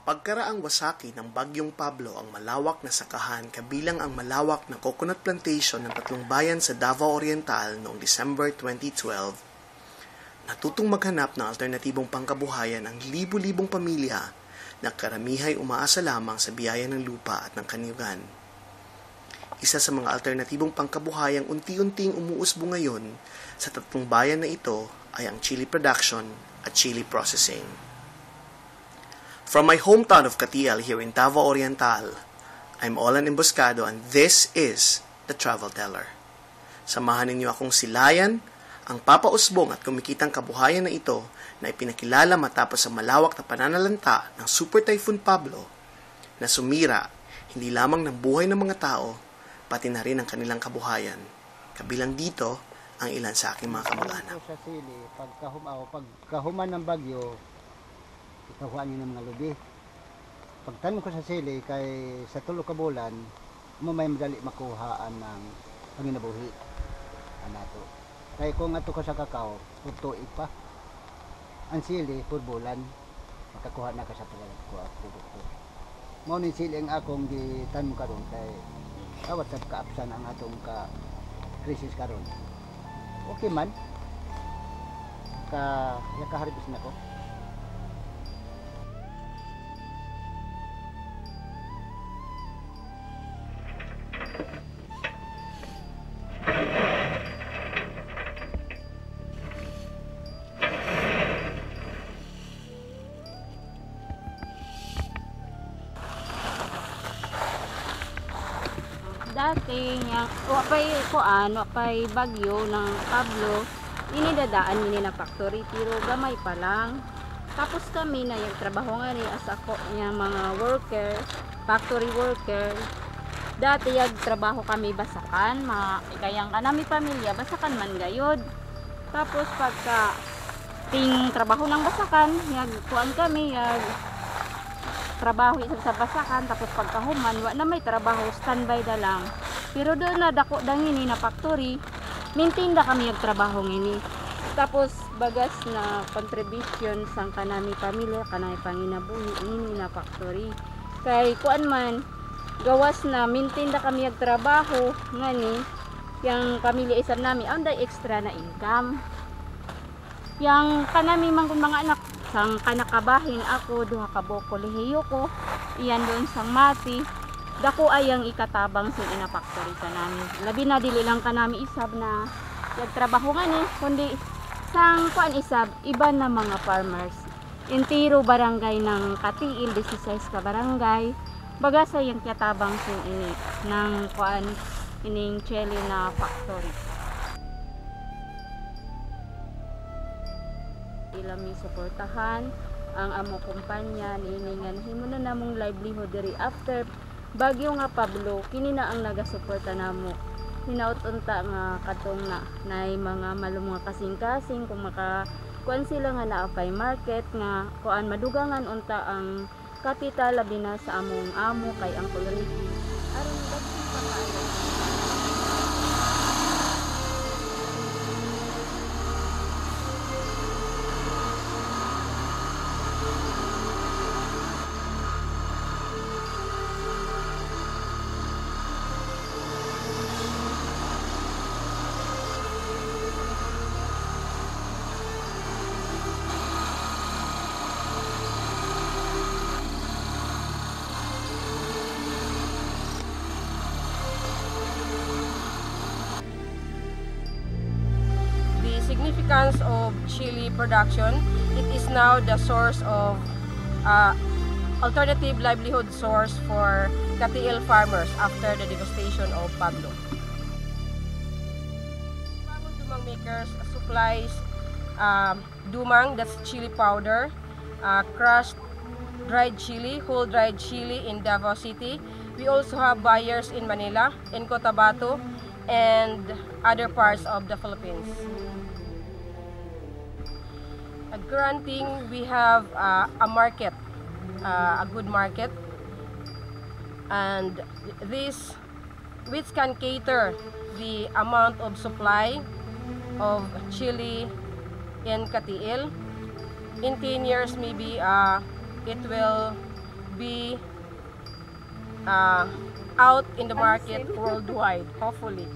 Pagkaraang wasaki ng Bagyong Pablo ang malawak na sakahan kabilang ang malawak na coconut plantation ng tatlong bayan sa Davao Oriental noong December 2012, natutong maghanap ng alternatibong pangkabuhayan ang libu-libong pamilya na karamihay umaasa lamang sa biyaya ng lupa at ng kaniugan. Isa sa mga alternatibong pangkabuhayang unti-unting umuusbo ngayon sa tatlong bayan na ito ay ang chili production at chili processing. From my hometown of Katial here in Davao Oriental, I'm Olan Emboscado and this is The Travel Teller. Samahan ninyo akong silayan ang papausbong at kumikitang kabuhayan na ito na ipinakilala matapos ang malawak na pananalanta ng Super Typhoon Pablo na sumira hindi lamang ng buhay ng mga tao, pati na rin ang kanilang kabuhayan. Kabilang dito ang ilan sa aking mga kamag-anak. Sa sili, pagkahuman ng bagyo, itahuan nyo ng mga lubi. Pagtanong ko sa sili, kay sa tulo ka bulan, may madali makuhaan ng panginabuhi. Anato. Kaya kung ato ko sa kakao, tutuig pa. Ang sili, pur bulan, makakuha na ka sa produkto. Mao ni sili ang akong gitanong karon kay awat sa kaapsan ang atong ka krisis karon. Okay man. Yakaharibis na ko. Dati wapay bagyo ng Pablo, inidadaan nini na factory pero gamay pa lang. Tapos kami na yung trabaho nga ni as ako niya mga worker, factory worker. Dati yung trabaho kami basakan, kayang kanami pamilya basakan man gayod. Tapos pagka ting trabaho ng basakan, kuan kami trabaho isa sa basakan, tapos pagkahuman wa na may trabaho, standby na lang. Pero doon na dako dangini na factory, mintinda kami yung trabaho ngini. Tapos bagas na contribution sang kanami pamilya, kanami panginabuhi ngini na factory. Kay kuan man gawas na mintinda kami yung trabaho ngani, yang pamilya isab nami anday extra na income. Yang kanami man kun mga anak sang kanakabahin ako duha ka kolehiyo ko iyan doon sang mati dako ayang ikatabang sa ina factory sa namin. Labi na dili lang kanami isab na nagtrabaho nga ni kundi sang kuan isab iba na mga farmers intiro barangay ng Katiil 16 ka barangay bagasa yung kiyatabang sa ini ng kuan ining chili na factory. Ilami suportahan ang amo kumpanya niiningan himo na namong livelihood diri after bagyo nga Pablo kini na ang nagasuporta namo. Hinaut unta nga katong nay mga malum nga kasing-kasing kung kuan sila nga naapay market nga kuan madugangan unta ang kapital labi na sa among amo kay ang Ricky aron daghan pa kaayo. Significance of chili production, it is now the source of alternative livelihood source for Katiil farmers after the devastation of Pablo. Dumang makers supplies dumang, that's chili powder, crushed dried chili, whole dried chili in Davao City. We also have buyers in Manila, in Cotabato, and other parts of the Philippines. Granting we have a market, a good market, and this which can cater the amount of supply of chili in Katiil. In 10 years maybe it will be out in the market worldwide, hopefully.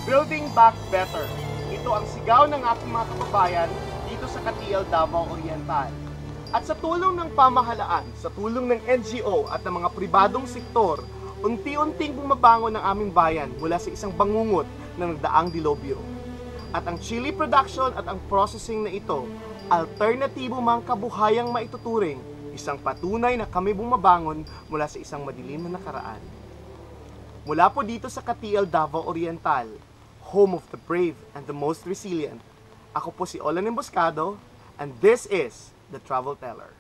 Building Back Better. Ito ang sigaw ng aking mga kababayan dito sa Katiel, Davao Oriental. At sa tulong ng pamahalaan, sa tulong ng NGO at ng mga pribadong sektor, unti-unting bumabangon ang aming bayan mula sa isang bangungot na nagdaang dilobyo. At ang chili production at ang processing na ito, alternatibo mang kabuhayang maituturing, isang patunay na kami bumabangon mula sa isang madilim na nakaraan. Mula po dito sa Katiel, Davao Oriental, home of the brave and the most resilient, ako po si Olan Emboscado, and this is The Travel Teller.